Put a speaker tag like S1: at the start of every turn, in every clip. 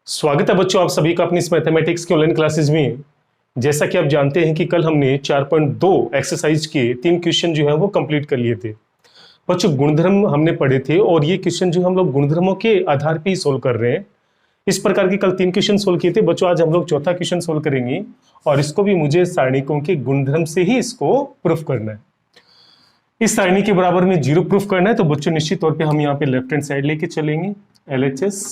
S1: स्वागत है बच्चों आप सभी का अपनी इस मैथमेटिक्स की ऑनलाइन क्लासेस में। जैसा कि आप जानते हैं कि कल हमने 4.2 एक्सरसाइज के 3 क्वेश्चन जो है वो कंप्लीट कर लिए थे। बच्चों गुणधर्म हमने पढ़े थे और ये क्वेश्चन जो हम लोग गुणधर्मों के आधार पे ही सोल्व कर रहे हैं। इस प्रकार के कल 3 क्वेश्चन सोल्व किए थे बच्चों। आज हम लोग चौथा क्वेश्चन सोल्व करेंगे और इसको भी मुझे सारणिकों के गुणधर्म से ही इसको प्रूफ करना है। इस सारणी के बराबर में 0 प्रूफ करना है तो बच्चों निश्चित तौर पे हम यहाँ पे लेफ्ट हैंड साइड लेके चलेंगे LHS,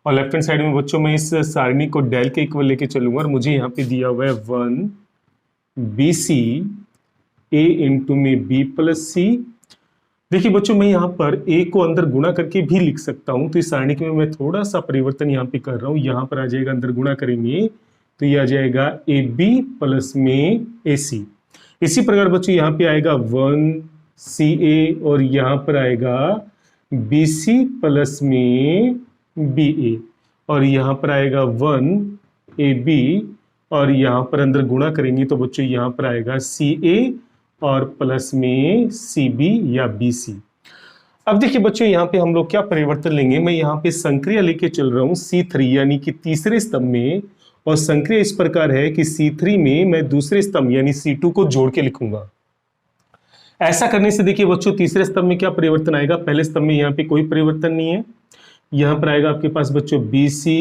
S1: और लेफ्ट हैंड साइड में बच्चों मैं इस सारणी को डेल के इक्वल लेके चलूंगा और मुझे यहाँ पे दिया हुआ है 1 BC A इंटू में B प्लस C। देखिए बच्चों मैं यहाँ पर A को अंदर गुणा करके भी लिख सकता हूँ, तो इस सारणी में मैं थोड़ा सा परिवर्तन यहाँ पे कर रहा हूँ। यहाँ पर आ जाएगा अंदर गुणा करेंगे तो ये आ जाएगा AB प्लस में AC। इसी प्रकार बच्चों यहाँ पे आएगा 1 CA और यहाँ पर आएगा BC प्लस में BA और यहाँ पर आएगा 1 AB और यहाँ पर अंदर गुणा करेंगे तो बच्चों यहाँ पर आएगा CA और प्लस में CB या BC। अब देखिए बच्चों यहाँ पे हम लोग क्या परिवर्तन लेंगे। मैं यहाँ पे संक्रिया लेके चल रहा हूँ C3 यानी कि तीसरे स्तंभ में, और संक्रिया इस प्रकार है कि C3 में मैं दूसरे स्तंभ यानी C2 को जोड़ के लिखूंगा। ऐसा करने से देखिए बच्चों तीसरे स्तंभ में क्या परिवर्तन आएगा। पहले स्तंभ में यहाँ पे कोई परिवर्तन नहीं है, यहाँ पर आएगा आपके पास बच्चों BC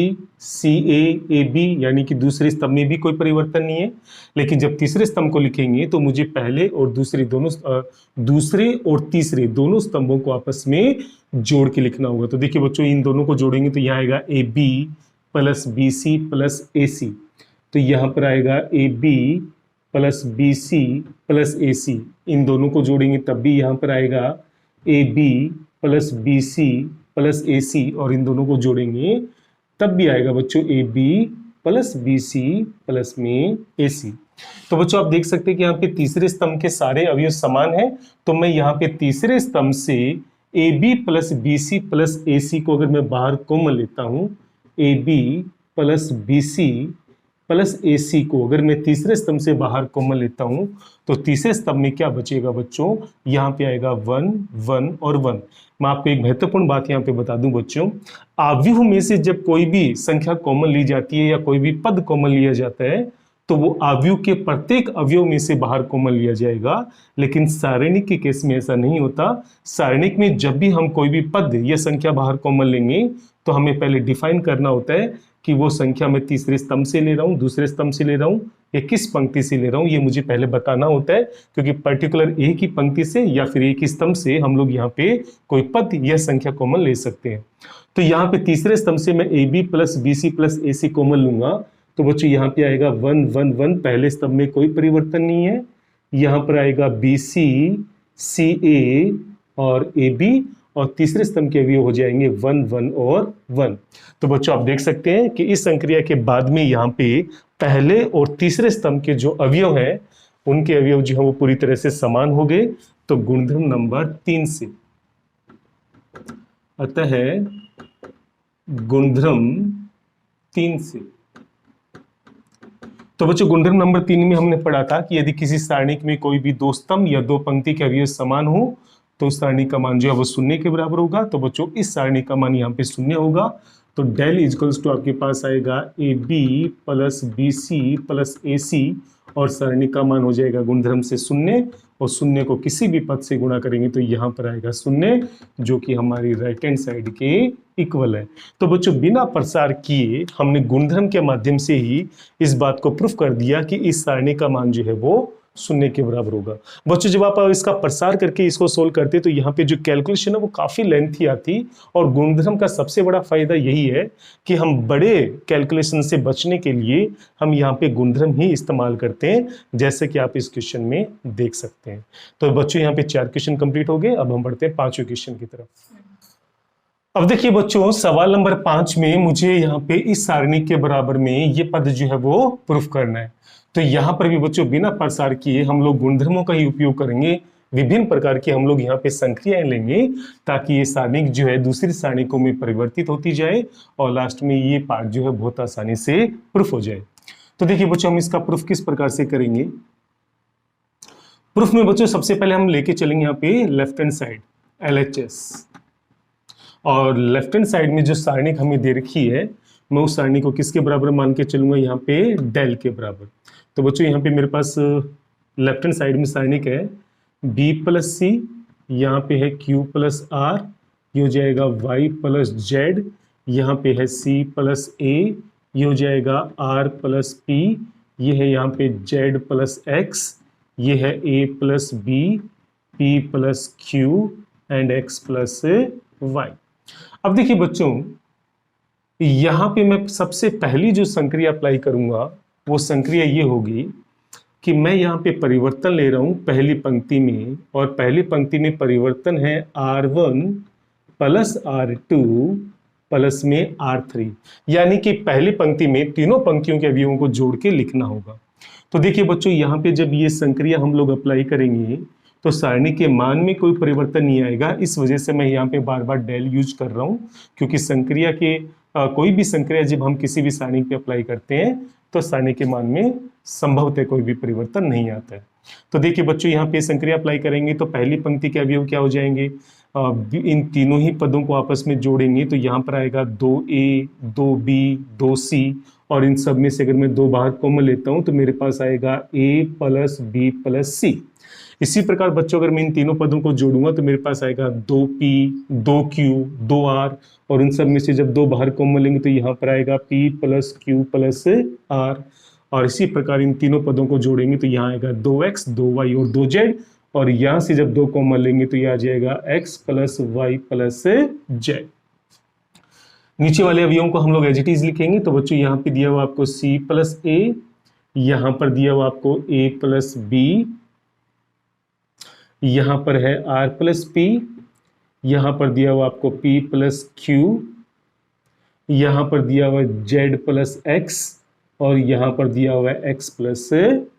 S1: CA AB यानी कि दूसरे स्तंभ में भी कोई परिवर्तन नहीं है। लेकिन जब तीसरे स्तंभ को लिखेंगे तो मुझे पहले और दूसरे और तीसरे दोनों स्तंभों को आपस में जोड़ के लिखना होगा। तो देखिए बच्चों इन दोनों को जोड़ेंगे तो यहाँ आएगा AB plus BC plus AC, तो यहाँ पर आएगा AB plus BC plus AC। इन दोनों को जोड़ेंगे तब भी यहाँ पर आएगा AB plus BC plus AC, और इन दोनों को जोड़ेंगे तब भी आएगा बच्चों AB प्लस BC प्लस में AC। तो बच्चों आप देख सकते हैं कि यहाँ पे तीसरे स्तंभ के सारे अवयव समान हैं, तो मैं यहाँ पे तीसरे स्तंभ से AB plus BC plus AC को अगर मैं बाहर कॉमन लेता हूँ, AB plus BC plus AC को अगर मैं तीसरे स्तंभ से बाहर कॉमन लेता हूं तो तीसरे स्तंभ में क्या बचेगा बच्चों, यहाँ पे आएगा 1 1 और 1। मैं आपको एक महत्वपूर्ण बात यहाँ पे बता दूं बच्चों, अवयव में से जब कोई भी संख्या कॉमन ली जाती है या कोई भी पद कॉमन लिया जाता है तो वो अवयव के प्रत्येक अवयव में से बाहर कॉमन लिया जाएगा। लेकिन सारणिक के केस में ऐसा नहीं होता। सारणिक में जब भी हम कोई भी पद या संख्या बाहर कॉमन लेंगे तो हमें पहले डिफाइन करना होता है कि वो संख्या मैं तीसरे स्तंभ से ले रहा हूँ, दूसरे स्तंभ से ले रहा हूँ या किस पंक्ति से ले रहा हूँ, ये मुझे पहले बताना होता है। क्योंकि पर्टिकुलर एक ही पंक्ति से या फिर एक ही स्तंभ से हम लोग यहाँ पे कोई पद या संख्या कॉमन ले सकते हैं। तो यहाँ पे तीसरे स्तंभ से मैं AB plus BC plus AC common लूंगा तो बच्चों यहाँ पे आएगा 1 1 1, पहले स्तंभ में कोई परिवर्तन नहीं है। यहाँ पर आएगा BC CA और AB, और तीसरे स्तंभ के अवयव हो जाएंगे 1 1 और 1। तो बच्चों आप देख सकते हैं कि इस संक्रिया के बाद में यहाँ पे पहले और तीसरे स्तंभ के जो अवयव हैं उनके अवयव जो है वो पूरी तरह से समान हो गए। तो गुणधर्म नंबर 3 से, अतः गुणधर्म 3 से। तो बच्चों गुणधर्म नंबर 3 में हमने पढ़ा था कि यदि किसी सारणिक में कोई भी 2 स्तंभ या 2 पंक्ति के अवयव समान हो तो उस सारणी का मान जो है वो 0 के बराबर होगा। तो बच्चों इस सारणी का मान यहाँ पे 0 होगा। तो डेल इक्वल्स टू आपके पास आएगा AB plus BC plus AC, और सारणी का मान हो जाएगा गुणधर्म से 0, और 0 को किसी भी पद से गुणा करेंगे तो यहाँ पर आएगा 0, जो कि हमारी राइट हैंड साइड के इक्वल है। तो बच्चों बिना प्रसार किए हमने गुणधर्म के माध्यम से ही इस बात को प्रूफ कर दिया कि इस सारणी का मान जो है वो 0 के बराबर होगा। बच्चों जब आप इसका प्रसार करके इसको सोल्व करते तो यहाँ पे जो कैलकुलेशन है वो काफी लेंथी आती, और गुणधर्म का सबसे बड़ा फायदा यही है कि हम बड़े कैलकुलेशन से बचने के लिए हम यहाँ पे गुणधर्म ही इस्तेमाल करते हैं, जैसे कि आप इस क्वेश्चन में देख सकते हैं। तो बच्चों यहाँ पे 4 क्वेश्चन कंप्लीट हो गए। अब हम बढ़ते हैं 5वें क्वेश्चन की तरफ। अब देखिए बच्चों सवाल नंबर 5 में मुझे यहाँ पे इस सारणी के बराबर में ये पद जो है वो प्रूफ करना है। तो यहाँ पर भी बच्चों बिना प्रसार किए हम लोग गुणधर्मों का ही उपयोग करेंगे। विभिन्न प्रकार की हम लोग यहाँ पे संक्रियाएं लेंगे ताकि ये सारणी जो है दूसरी सारणिकों में परिवर्तित होती जाए और लास्ट में ये पार्ट जो है बहुत आसानी से प्रूफ हो जाए। तो देखिए बच्चों हम इसका प्रूफ किस प्रकार से करेंगे। प्रूफ में बच्चों सबसे पहले हम लेके चलेंगे यहाँ पे लेफ्ट हैंड साइड LHS, और लेफ्ट हैंड साइड में जो सारणिक हमें दे रखी है, मैं उस सारणी को किसके बराबर मान के चलूंगा, यहाँ पे डेल के बराबर। तो बच्चों यहाँ पे मेरे पास लेफ्ट हैंड साइड में सारणिक है b प्लस सी, यहाँ पे है q प्लस आर, ये हो जाएगा y प्लस जेड, यहाँ पे है c प्लस ए, ये हो जाएगा r प्लस p, ये है यहाँ पे z प्लस x, ये है a plus b, p plus q and x plus y। अब देखिए बच्चों, यहाँ पे मैं सबसे पहली जो संक्रिया अप्लाई करूंगा वो संक्रिया ये होगी कि मैं यहाँ पे परिवर्तन ले रहा हूं पहली पंक्ति में, और पहली पंक्ति में परिवर्तन है R1 प्लस R2 प्लस में R3, यानी कि पहली पंक्ति में तीनों पंक्तियों के अवयवों को जोड़ के लिखना होगा। तो देखिए बच्चों, यहाँ पे जब ये संक्रिया हम लोग अप्लाई करेंगे तो सारणी के मान में कोई परिवर्तन नहीं आएगा। इस वजह से मैं यहाँ पे बार बार डेल यूज कर रहा हूँ, क्योंकि संक्रिया के कोई भी संक्रिया जब हम किसी भी सारणी पे अप्लाई करते हैं तो सारणी के मान में संभवतः कोई भी परिवर्तन नहीं आता है। तो देखिए बच्चों, यहाँ पे संक्रिया अप्लाई करेंगे तो पहली पंक्ति के अवयव क्या हो जाएंगे, इन तीनों ही पदों को आपस में जोड़ेंगे तो यहाँ पर आएगा 2a, 2b, 2c, और इन सब में से अगर मैं 2 बाहर कॉमन लेता हूँ तो मेरे पास आएगा a plus b plus c। इसी प्रकार बच्चों, अगर मैं इन तीनों पदों को जोड़ूंगा तो मेरे पास आएगा 2p, 2q, 2r, और इन सब में से जब 2 बाहर कॉमन लेंगे तो यहाँ पर आएगा p plus q plus r, और इसी प्रकार इन तीनों पदों को जोड़ेंगे तो यहाँ आएगा 2x, 2y और 2z, और यहाँ से जब 2 कॉमन लेंगे तो यह आ जाएगा x plus y plus z। नीचे वाले अवयवों को हम लोग एज इट इज लिखेंगे। तो बच्चों, यहाँ पे दिया हुआ आपको c प्लस a, यहाँ पर दिया हुआ आपको a प्लस b, यहाँ पर है r प्लस p, यहाँ पर दिया हुआ आपको p प्लस q, यहाँ पर दिया हुआ z प्लस x, और यहाँ पर दिया हुआ है x प्लस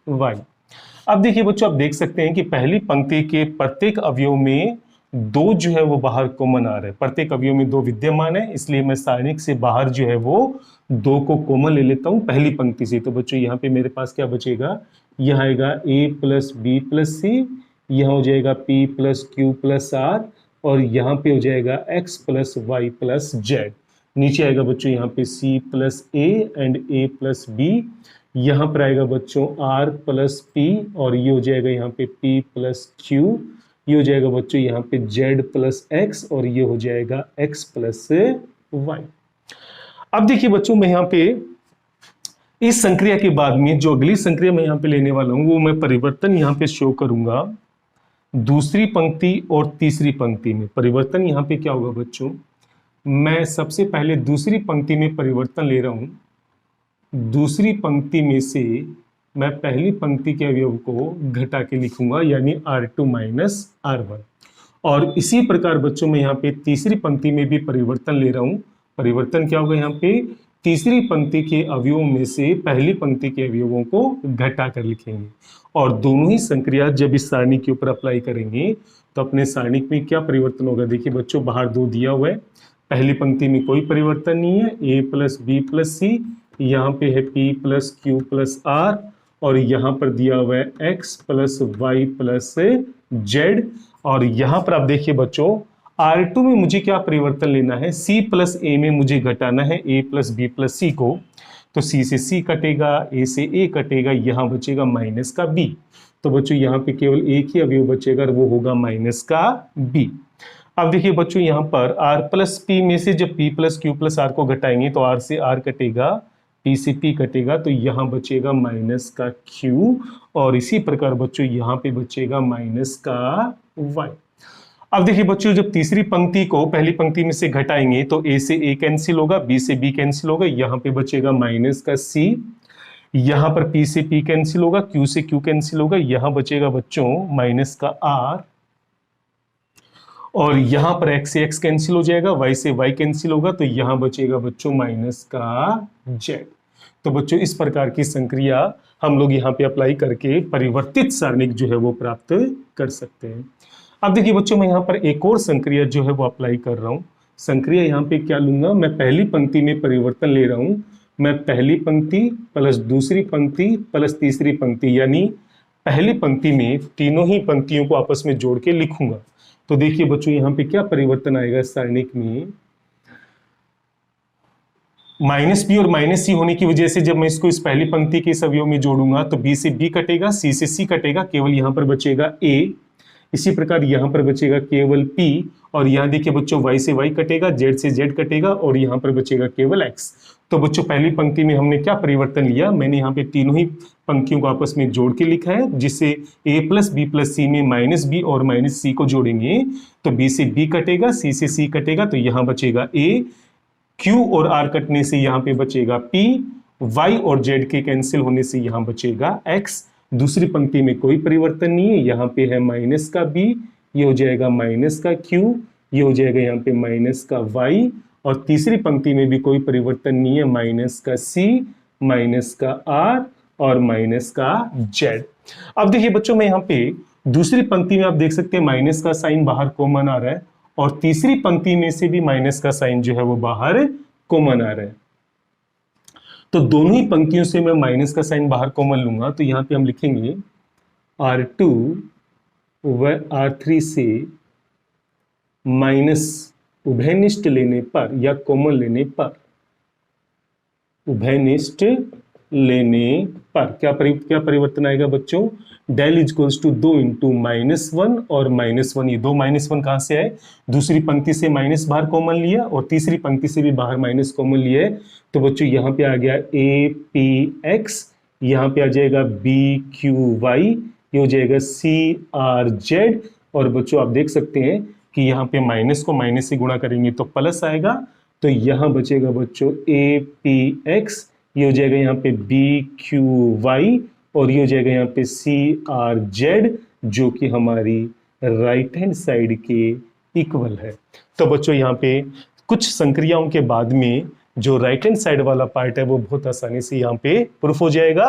S1: y। अब देखिए बच्चों, आप देख सकते हैं कि पहली पंक्ति के प्रत्येक अवयव में 2 जो है वो बाहर कॉमन आ रहे हैं। प्रत्येक अवयव में 2 विद्यमान है, इसलिए मैं सारणिक से बाहर जो है वो 2 को कॉमन ले लेता हूं पहली पंक्ति से। तो बच्चों, यहाँ पे मेरे पास क्या बचेगा, यह आएगा a plus b plus c, यहाँ हो जाएगा p plus q plus r, और यहाँ पे हो जाएगा x plus y plus z। नीचे आएगा बच्चों यहाँ पे c plus a and a plus b, यहाँ पर आएगा बच्चों r प्लस p, और ये हो जाएगा यहाँ पे p प्लस q, ये हो जाएगा बच्चों यहाँ पे z प्लस x, और ये हो जाएगा x प्लस y। अब देखिए बच्चों, मैं यहाँ पे इस संक्रिया के बाद में जो अगली संक्रिया मैं यहाँ पे लेने वाला हूँ वो मैं परिवर्तन यहाँ पे शो करूंगा दूसरी पंक्ति और तीसरी पंक्ति में। परिवर्तन यहाँ पे क्या होगा बच्चों, मैं सबसे पहले दूसरी पंक्ति में परिवर्तन ले रहा हूं। दूसरी पंक्ति में से मैं पहली पंक्ति के अवयव को घटा के लिखूंगा, यानी R2 माइनस R1। और इसी प्रकार बच्चों, मैं यहाँ पे तीसरी पंक्ति में भी परिवर्तन ले रहा हूं। परिवर्तन क्या होगा, यहाँ पे तीसरी पंक्ति के अवयवों में से पहली पंक्ति के अवयवों को घटा कर लिखेंगे, और दोनों ही संक्रिया जब इस सारणी के ऊपर अप्लाई करेंगे तो अपने सारणी में क्या परिवर्तन होगा। देखिए बच्चों, बाहर 2 दिया हुआ है, पहली पंक्ति में कोई परिवर्तन नहीं है, a plus b plus c, यहाँ पे है p plus q plus r, और यहाँ पर दिया हुआ है x plus y plus z। और यहाँ पर आप देखिए बच्चों, R2 में मुझे क्या परिवर्तन लेना है, c प्लस a में मुझे घटाना है a plus b plus c को। तो c से c कटेगा, a से a कटेगा, यहाँ बचेगा माइनस का b। तो बच्चों, यहाँ पे केवल एक ही अवयव बचेगा, वो होगा माइनस का b। अब देखिए बच्चों, यहाँ पर r प्लस p में से जब p plus q plus r को घटाएंगे तो r से r कटेगा, p से p कटेगा, तो यहाँ बचेगा माइनस का q, और इसी प्रकार बच्चों यहाँ पे बचेगा माइनस का y। अब देखिए बच्चों, जब तीसरी पंक्ति को पहली पंक्ति में से घटाएंगे तो a से a कैंसिल होगा, b से b कैंसिल होगा, यहाँ पे बचेगा माइनस का c, यहाँ पर p से p कैंसिल होगा, q से q कैंसिल होगा, यहाँ बचेगा बच्चों माइनस का r, और यहाँ पर x से x कैंसिल हो जाएगा, y से y कैंसिल होगा, तो यहाँ बचेगा बच्चों माइनस का z। तो बच्चों, इस प्रकार की संक्रिया हम लोग यहाँ पे अप्लाई करके परिवर्तित सारणिक जो है वो प्राप्त कर सकते हैं। अब देखिए बच्चों, मैं यहाँ पर एक और संक्रिया जो है वो अप्लाई कर रहा हूँ। संक्रिया यहाँ पे क्या लूंगा, मैं पहली पंक्ति में परिवर्तन ले रहा हूँ। मैं पहली पंक्ति प्लस दूसरी पंक्ति प्लस तीसरी पंक्ति, यानी पहली पंक्ति में तीनों ही पंक्तियों को आपस में जोड़ के लिखूंगा। तो देखिए बच्चों यहाँ पे क्या परिवर्तन आएगा सारणिक में, -b और -c होने की वजह से जब मैं इसको इस पहली पंक्ति के इस अवयव में जोड़ूंगा तो b से b कटेगा, c से c कटेगा, केवल यहां पर बचेगा a। इसी प्रकार यहां पर बचेगा केवल p, और यहां देखिए बच्चों y से y कटेगा, z से z कटेगा, और यहां पर बचेगा केवल x। तो बच्चों पहली पंक्ति में हमने क्या परिवर्तन लिया, मैंने यहाँ पे तीनों ही पंक्तियों को आपस में जोड़ के लिखा है, जिससे a प्लस बी प्लस सी में -b और -c को जोड़ेंगे तो b से b कटेगा, c से c कटेगा, तो यहाँ बचेगा a, q और r कटने से यहाँ पे बचेगा p, y और z के कैंसिल होने से यहाँ बचेगा x। दूसरी पंक्ति में कोई परिवर्तन नहीं है, यहाँ पे है माइनस का b, ये हो जाएगा माइनस का q, ये हो जाएगा यहाँ पे माइनस का y, और तीसरी पंक्ति में भी कोई परिवर्तन नहीं है, माइनस का c, माइनस का r और माइनस का z। अब देखिए बच्चों मैं यहाँ पे दूसरी पंक्ति में आप देख सकते हैं माइनस का साइन बाहर कॉमन आ रहा है, और तीसरी पंक्ति में से भी माइनस का साइन जो है वो बाहर कॉमन आ रहा है। तो दोनों ही पंक्तियों से मैं माइनस का साइन बाहर कॉमन लूंगा, तो यहां पे हम लिखेंगे R2 व R3 से माइनस उभयनिष्ठ लेने पर या कॉमन लेने पर, उभयनिष्ठ लेने पर क्या परिवर्तन आएगा बच्चों, डेल इक्वल्स टू 2 इंटू -1 और -1, ये दो -1 कहां से आए, दूसरी पंक्ति से माइनस बाहर कॉमन लिया और तीसरी पंक्ति से भी बाहर माइनस कॉमन लिया है। तो बच्चों यहाँ पे आ गया APX, यहाँ पे आ जाएगा BQY, ये हो जाएगा CRZ, और बच्चों आप देख सकते हैं कि यहाँ पे माइनस को माइनस से गुणा करेंगे तो प्लस आएगा, तो यहाँ बचेगा बच्चों APX, ये हो जाएगा यहाँ पे BQY, और ये हो जाएगा यहाँ पे CRZ, जो कि हमारी राइट हैंड साइड के इक्वल है। तो बच्चों यहाँ पे कुछ संक्रियाओं के बाद में जो राइट हैंड साइड वाला पार्ट है वो बहुत आसानी से यहाँ पे प्रूफ हो जाएगा,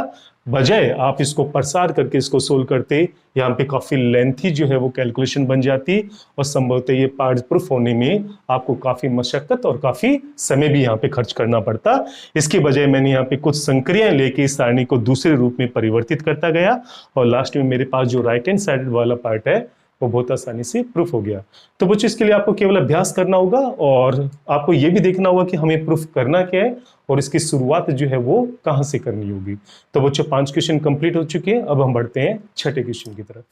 S1: बजाय आप इसको प्रसार करके इसको सोल्व करते यहाँ पे काफी लेंथी जो है वो कैलकुलेशन बन जाती, और संभवतः ये पार्ट प्रूफ होने में आपको काफी मशक्कत और काफी समय भी यहाँ पे खर्च करना पड़ता। इसके बजाय मैंने यहाँ पे कुछ संक्रियाएं लेके इस सारणी को दूसरे रूप में परिवर्तित करता गया, और लास्ट में मेरे पास जो राइट हैंड साइड वाला पार्ट है वो बहुत आसानी से प्रूफ हो गया। तो बच्चों इसके लिए आपको केवल अभ्यास करना होगा, और आपको ये भी देखना होगा कि हमें प्रूफ करना क्या है और इसकी शुरुआत जो है वो कहां से करनी होगी। तो बच्चों 5 क्वेश्चन कंप्लीट हो चुके हैं, अब हम बढ़ते हैं छठे क्वेश्चन की तरफ।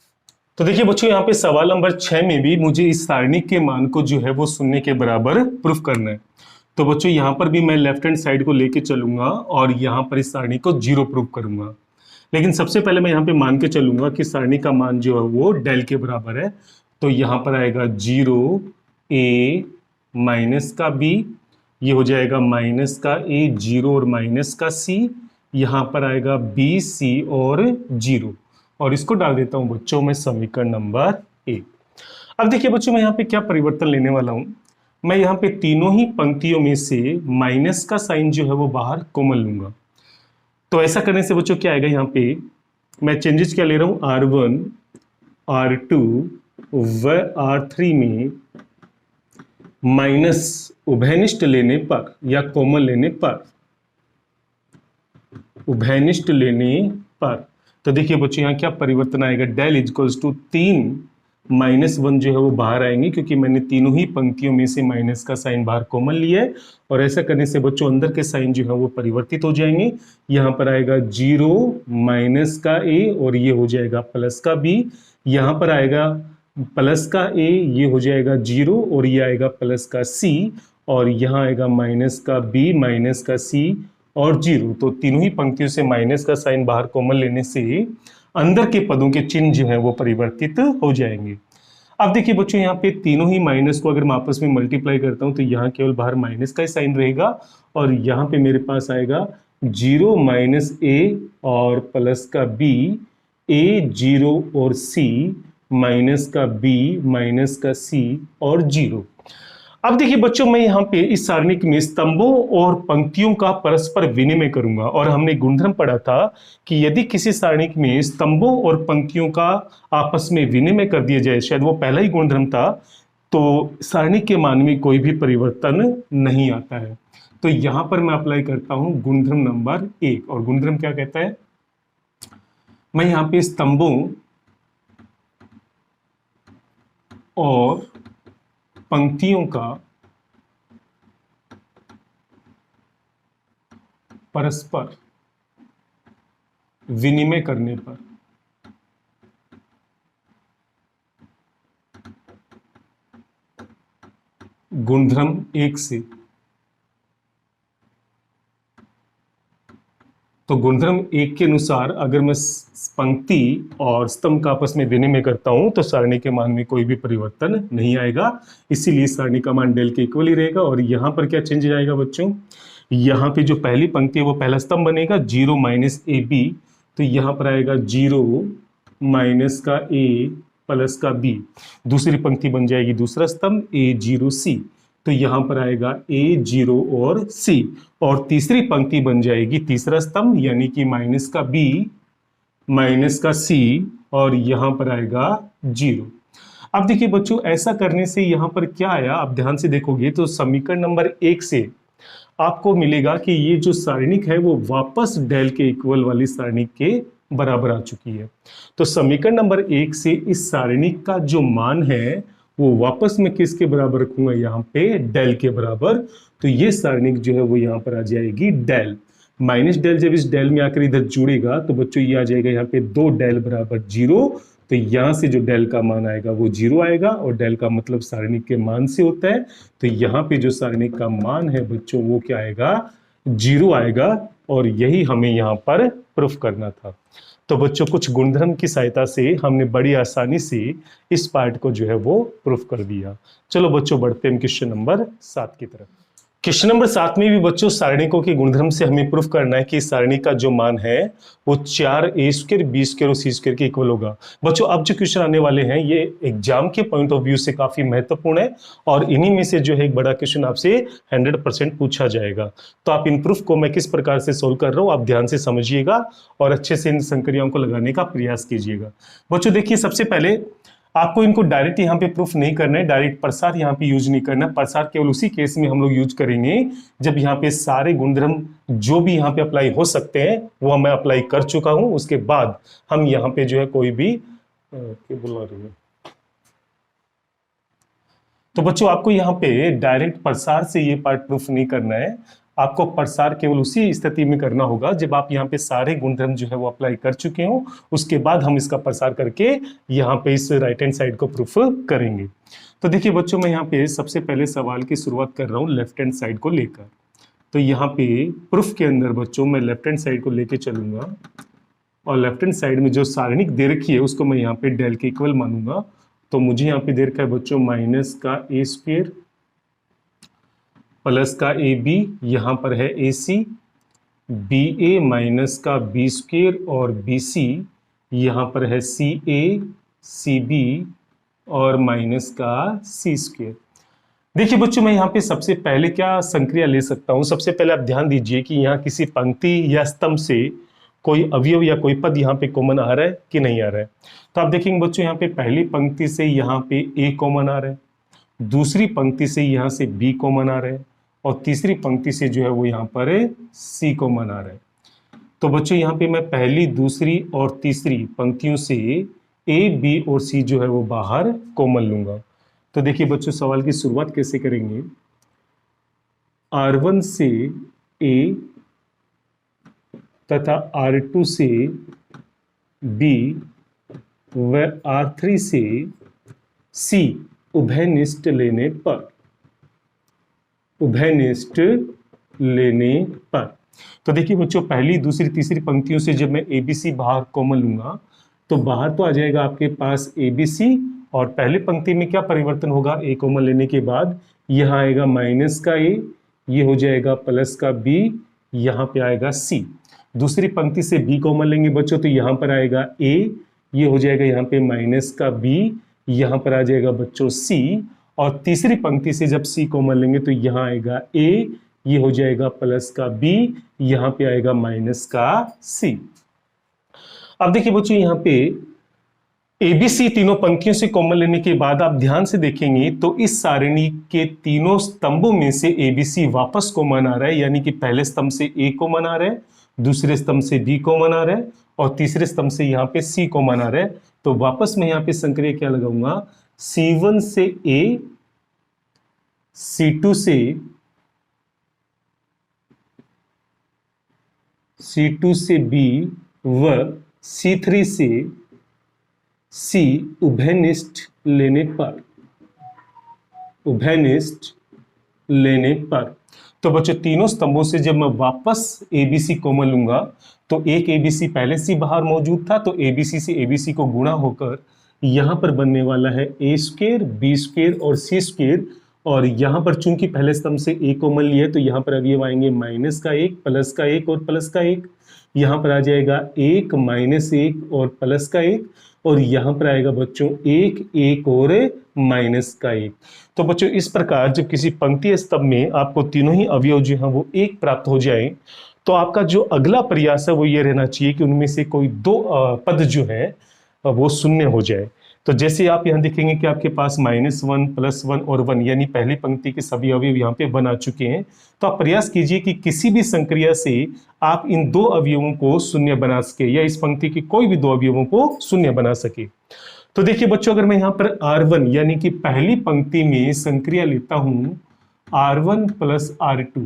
S1: तो देखिए बच्चों यहाँ पे सवाल नंबर 6 में भी मुझे इस सारणी के मान को जो है वो शून्य के बराबर प्रूफ करना है। तो बच्चों यहाँ पर भी मैं लेफ्ट हैंड साइड को लेके चलूंगा और यहाँ पर इस सारणी को 0 प्रूफ करूंगा, लेकिन सबसे पहले मैं यहाँ पे मान के चलूंगा कि सारणी का मान जो है वो डेल के बराबर है। तो यहाँ पर आएगा 0 a माइनस का b, ये हो जाएगा माइनस का a 0 और माइनस का c, यहाँ पर आएगा b c और 0, और इसको डाल देता हूँ बच्चों मैं समीकरण नंबर 1। अब देखिए बच्चों मैं यहाँ पे क्या परिवर्तन लेने वाला हूँ, मैं यहाँ पे तीनों ही पंक्तियों में से माइनस का साइन जो है वो बाहर कॉमन लूंगा। तो ऐसा करने से बच्चों क्या आएगा, यहाँ पे मैं चेंजेस क्या ले रहा हूं, R1 R2 व R3 में माइनस उभयनिष्ठ लेने पर या कॉमन लेने पर, उभयनिष्ठ लेने पर, तो देखिए बच्चों यहाँ क्या परिवर्तन आएगा, डेल इक्वल्स टू 3 -1 जो है वो बाहर आएंगे, क्योंकि मैंने तीनों ही पंक्तियों में से माइनस का साइन बाहर कॉमन लिया है, और ऐसा करने से बच्चों अंदर के साइन जो है वो परिवर्तित हो जाएंगे। यहाँ पर आएगा 0 माइनस का a और ये हो जाएगा प्लस का b, यहाँ पर आएगा प्लस का a, ये हो जाएगा 0 और ये आएगा प्लस का c, और यहाँ आएगा माइनस का b माइनस का c और 0। तो तीनों ही पंक्तियों से माइनस का साइन बाहर कॉमन लेने से अंदर के पदों के चिन्ह जो है वो परिवर्तित हो जाएंगे। अब देखिए बच्चों यहाँ पे तीनों ही माइनस को अगर मैं आपस में मल्टीप्लाई करता हूं तो यहाँ केवल बाहर माइनस का ही साइन रहेगा, और यहाँ पे मेरे पास आएगा 0 माइनस a और प्लस का b, a 0 और c माइनस का b माइनस का c और 0। अब देखिए बच्चों मैं यहाँ पे इस सारणी में स्तंभों और पंक्तियों का परस्पर विनिमय करूंगा, और हमने गुणधर्म पढ़ा था कि यदि किसी सारणी में स्तंभों और पंक्तियों का आपस में विनिमय कर दिया जाए, शायद वो पहला ही गुणधर्म था, तो सारणी के मान में कोई भी परिवर्तन नहीं आता है। तो यहाँ पर मैं अप्लाई करता हूं गुणधर्म नंबर 1, और गुणधर्म क्या कहता है, मैं यहां पे स्तंभों और पंक्तियों का परस्पर विनिमय करने पर गुणधर्म 1 से, तो गुणधर्म 1 के अनुसार अगर मैं पंक्ति और स्तंभ का आपस में विनिमय करता हूं तो सारणी के मान में कोई भी परिवर्तन नहीं आएगा, इसीलिए सारणी का मान डेल के इक्वल ही रहेगा। और यहां पर क्या चेंज आएगा बच्चों, यहां पे जो पहली पंक्ति है वो पहला स्तंभ बनेगा 0 माइनस ए बी, तो यहां पर आएगा 0 माइनस का ए प्लस का बी। दूसरी पंक्ति बन जाएगी दूसरा स्तंभ A0 C, तो यहां पर आएगा A0 और C। और तीसरी पंक्ति बन जाएगी तीसरा स्तंभ यानी कि माइनस का B माइनस का C, और यहां पर आएगा 0। अब देखिए बच्चों, ऐसा करने से यहां पर क्या आया, आप ध्यान से देखोगे तो समीकरण नंबर 1 से आपको मिलेगा कि ये जो सारणिक है वो वापस डेल के इक्वल वाली सारणिक के बराबर आ चुकी है। तो समीकरण नंबर 1 से इस सारणिक का जो मान है वो वापस मैं किसके बराबर रखूंगा, यहाँ पे डेल के बराबर। तो ये सारणिक जो है वो यहाँ पर आ जाएगी डेल माइनस डेल। जब इस डेल में आकर इधर जुड़ेगा तो बच्चों ये आ जाएगा यहाँ पे 2 डेल बराबर 0, तो यहां से जो डेल का मान आएगा वो 0 आएगा, और डेल का मतलब सारणिक के मान से होता है। तो यहाँ पे जो सारणिक का मान है बच्चों वो क्या आएगा, 0 आएगा, और यही हमें यहाँ पर प्रूफ करना था। तो बच्चों कुछ गुणधर्म की सहायता से हमने बड़ी आसानी से इस पार्ट को जो है वो प्रूफ कर दिया। चलो बच्चों बढ़ते हैं क्वेश्चन नंबर 7 की तरफ। क्वेश्चन नंबर 7 में भी बच्चों सारणिकों के गुणधर्म से हमें प्रूफ करना है कि सारणी का जो मान है वो 4a² b² और c² के इक्वल होगा। बच्चों अब जो क्वेश्चन आने वाले हैं ये एग्जाम के पॉइंट ऑफ व्यू से काफी महत्वपूर्ण है, और इन्हीं में से जो है एक बड़ा क्वेश्चन आपसे 100% पूछा जाएगा। तो आप इन प्रूफ को मैं किस प्रकार से सोल्व कर रहा हूँ आप ध्यान से समझिएगा और अच्छे से इन संक्रियाओं को लगाने का प्रयास कीजिएगा। बच्चों देखिए, सबसे पहले आपको इनको डायरेक्ट यहाँ पे प्रूफ नहीं करना है, डायरेक्ट प्रसार यहाँ पे यूज नहीं करना। प्रसार केवल उसी केस में हम लोग यूज करेंगे जब यहाँ पे सारे गुणधर्म जो भी यहाँ पे अप्लाई हो सकते हैं वो मैं अप्लाई कर चुका हूं, उसके बाद हम यहाँ पे जो है कोई भी क्या बुला रही है। तो बच्चों आपको यहाँ पे डायरेक्ट प्रसार से ये पार्ट प्रूफ नहीं करना है, आपको प्रसार केवल उसी स्थिति में करना होगा जब आप यहाँ पे सारे गुणधर्म जो है वो अप्लाई कर चुके हो, उसके बाद हम इसका प्रसार करके यहाँ पे इस राइट हैंड साइड को प्रूफ करेंगे। तो देखिए बच्चों, मैं यहाँ पे सबसे पहले सवाल की शुरुआत कर रहा हूँ लेफ्ट हैंड साइड को लेकर। तो यहाँ पे प्रूफ के अंदर बच्चों मैं लेफ्ट हैंड साइड को लेके चलूंगा, और लेफ्ट हैंड साइड में जो सारणिक दे रखी है उसको मैं यहाँ पे डेल के इक्वल मानूंगा। तो मुझे यहाँ पे दे रखा है बच्चों माइनस का a² प्लस का AB, यहाँ पर है AC, BA माइनस का B² और BC, यहाँ पर है CA, CB और माइनस का C²। देखिए बच्चों, मैं यहाँ पे सबसे पहले क्या संक्रिया ले सकता हूँ। सबसे पहले आप ध्यान दीजिए कि यहाँ किसी पंक्ति या स्तंभ से कोई अवयव या कोई पद यहाँ पे कॉमन आ रहा है कि नहीं आ रहा है। तो आप देखेंगे बच्चों, यहाँ पे पहली पंक्ति से यहाँ पे A कॉमन आ रहा है, दूसरी पंक्ति से यहाँ से B कॉमन आ रहा है, और तीसरी पंक्ति से जो है वो यहाँ पर C कॉमन आ रहा है। तो बच्चों यहाँ पे मैं पहली, दूसरी और तीसरी पंक्तियों से A, B और C जो है वो बाहर कॉमन लूंगा। तो देखिए बच्चों, सवाल की शुरुआत कैसे करेंगे। R1 से A तथा R2 से B व R3 से C उभयनिष्ठ लेने पर, उभयनिष्ठ लेने पर। तो देखिए बच्चों, पहली, दूसरी, तीसरी पंक्तियों से जब मैं ABC बाहर कॉमन लूंगा तो बाहर तो आ जाएगा आपके पास ABC, और पहली पंक्ति में क्या परिवर्तन होगा, A कॉमन लेने के बाद यहाँ आएगा माइनस का A, ये हो जाएगा प्लस का B, यहाँ पे आएगा C। दूसरी पंक्ति से B कॉमन लेंगे बच्चों तो यहाँ पर आएगा A, ये हो जाएगा यहाँ पे माइनस का B, यहाँ पर आ जाएगा बच्चों C, और तीसरी पंक्ति से जब C कॉमन लेंगे तो यहाँ आएगा A, ये हो जाएगा प्लस का B, यहाँ पे आएगा माइनस का C। अब देखिए बच्चों, यहाँ पे ABC तीनों पंक्तियों से कॉमन लेने के बाद आप ध्यान से देखेंगे तो इस सारणी के तीनों स्तंभों में से ABC वापस कॉमन आ रहा है, यानी कि पहले स्तंभ से A कॉमन आ रहा है, दूसरे स्तंभ से B कॉमन आ रहा है, और तीसरे स्तंभ से यहाँ पे C कॉमन आ रहा है, तो वापस मैं यहाँ पे संक्रिया क्या लगाऊंगा, C1 से A, C2 से B व C3 से C उभयनिष्ठ लेने पर। तो बच्चों तीनों स्तंभों से जब मैं वापस ABC कॉमन लूंगा तो एक ABC पहले से बाहर मौजूद था, तो ABC से ABC को गुणा होकर यहां पर बनने वाला है A स्क्वायर, B स्क्वायर और C स्क्वायर। और यहां पर चूंकि पहले स्तंभ से A कॉमन लिया है तो यहां पर अवयव आएंगे -1, +1 और +1। यहां पर आ जाएगा 1 -1 और +1, और यहां पर आएगा बच्चों 1 और -1। तो बच्चों इस प्रकार जब किसी पंक्ति स्तंभ में आपको तीनों ही अवयव जो है वो 1 प्राप्त हो जाए, तो आपका जो अगला प्रयास है वो ये रहना चाहिए कि उनमें से कोई 2 पद जो है वो शून्य हो जाए। तो जैसे आप यहाँ देखेंगे कि आपके पास -1, +1 और 1 यानी पहली पंक्ति के सभी अवयव यहाँ पे 1 आ चुके हैं। तो आप प्रयास कीजिए कि किसी भी संक्रिया से आप इन 2 अवयवों को शून्य बना सके, या इस पंक्ति के कोई भी 2 अवयवों को शून्य बना सके। तो देखिए बच्चों, अगर मैं यहाँ पर R1 यानी कि पहली पंक्ति में संक्रिया लेता हूँ R1 + R2,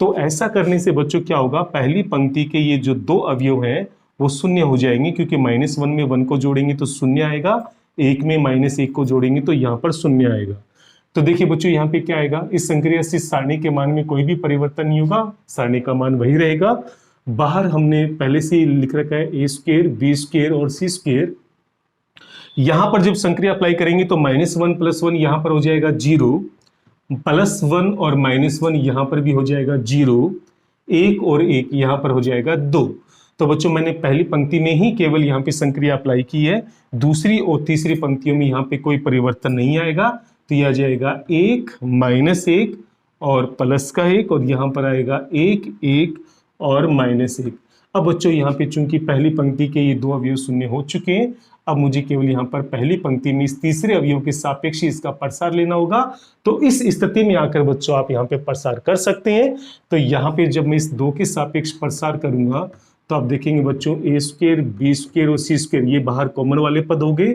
S1: तो ऐसा करने से बच्चों क्या होगा, पहली पंक्ति के ये जो 2 अवयव हैं वो शून्य हो जाएंगे, क्योंकि -1 में 1 को जोड़ेंगे तो शून्य आएगा, 1 में -1 को जोड़ेंगे तो यहाँ पर शून्य आएगा। तो देखिए बच्चों यहाँ पे क्या आएगा, इस संक्रिया से सारणी के मान में कोई भी परिवर्तन नहीं होगा, सारणी का मान वही रहेगा। बाहर हमने पहले से ही लिख रखा है A स्क्वायर, B स्क्वायर और C स्क्वायर। यहाँ पर जब संक्रिया अप्लाई करेंगे तो -1 + 1 यहाँ पर हो जाएगा 0, +1 और -1 यहाँ पर भी हो जाएगा 0, 1 और 1 यहाँ पर हो जाएगा 2। तो बच्चों मैंने पहली पंक्ति में ही केवल यहाँ पे संक्रिया अप्लाई की है, दूसरी और तीसरी पंक्तियों में यहाँ पे कोई परिवर्तन नहीं आएगा। तो यह आ जाएगा 1 -1 और +1, और यहाँ पर आएगा 1 1 और -1। अब बच्चों यहाँ पे चूंकि पहली पंक्ति के ये 2 अवयव शून्य हो चुके हैं, अब मुझे केवल यहाँ पर पहली पंक्ति में इस तीसरे अवयव के सापेक्ष इसका प्रसार लेना होगा। तो इस स्थिति में आकर बच्चों आप यहाँ पे प्रसार कर सकते हैं। तो यहाँ पे जब मैं इस 2 के सापेक्ष प्रसार करूंगा तो आप देखेंगे बच्चों A स्क्वायर, B स्क्वायर और C स्क्वायर ये बाहर कॉमन वाले पद हो गए।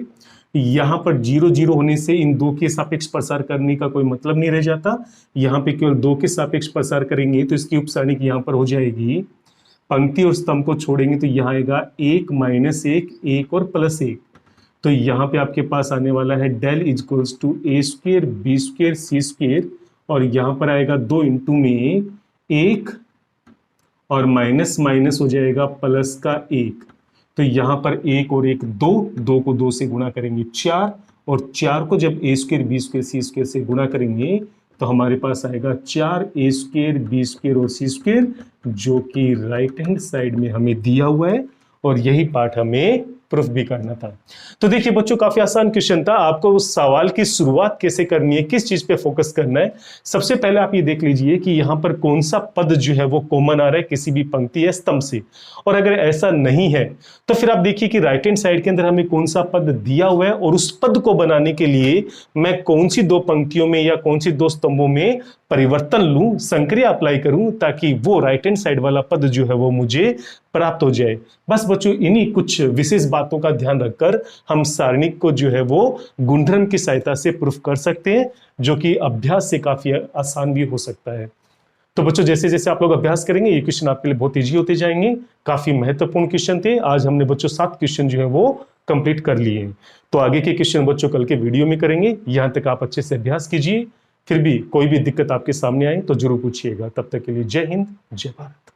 S1: यहाँ पर 0 0 होने से इन 2 के सापेक्ष प्रसार करने का कोई मतलब नहीं रह जाता। यहाँ पे केवल 2 के सापेक्ष प्रसार करेंगे तो इसकी उपसारणी यहाँ पर हो जाएगी, पंक्ति और स्तंभ को छोड़ेंगे तो यहाँ आएगा 1 -1 1 और +1। तो यहाँ पे आपके पास आने वाला है del = A square, B square, C square, और यहाँ पर आएगा 2 × में 1 और माइनस माइनस हो जाएगा +1। तो यहाँ पर 1 और 1 2 को 2 से गुणा करेंगे 4, और 4 को जब A square, B square, C square से गुणा करेंगे तो हमारे पास आएगा 4 A स्क्वायर, B स्क्वायर और C स्क्वायर, जो कि राइट हैंड साइड में हमें दिया हुआ है, और यही पार्ट हमें प्रूफ भी करना था। तो देखिए बच्चों, काफी आसान क्वेश्चन था। आपको उस सवाल की शुरुआत कैसे करनी है, किस चीज पे फोकस करना है, सबसे पहले आप ये देख लीजिए कि यहाँ पर कौन सा पद जो है वो कॉमन आ रहा है किसी भी पंक्ति या स्तंभ से। और अगर ऐसा नहीं है तो फिर आप देखिए कि राइट हैंड साइड के अंदर हमें कौन सा पद दिया हुआ है, और उस पद को बनाने के लिए मैं कौन सी 2 पंक्तियों में या कौन सी 2 स्तंभों में परिवर्तन लूं, संक्रिया अप्लाई करूं, ताकि वो राइट हैंड साइड वाला पद जो है वो मुझे प्राप्त हो जाए। बस बच्चों, इन्हीं कुछ विशेष बातों का ध्यान रखकर हम सारणिक को जो है वो गुणधर्म की सहायता से प्रूफ कर सकते हैं, जो कि अभ्यास से काफी आसान भी हो सकता है। तो बच्चों, जैसे जैसे आप लोग अभ्यास करेंगे ये क्वेश्चन आपके लिए बहुत ईजी होते जाएंगे। काफी महत्वपूर्ण क्वेश्चन थे। आज हमने बच्चों 7 क्वेश्चन जो है वो कंप्लीट कर लिए हैं। तो आगे के क्वेश्चन बच्चों कल के वीडियो में करेंगे। यहां तक आप अच्छे से अभ्यास कीजिए। फिर भी कोई भी दिक्कत आपके सामने आए तो जरूर पूछिएगा। तब तक के लिए जय हिंद, जय भारत।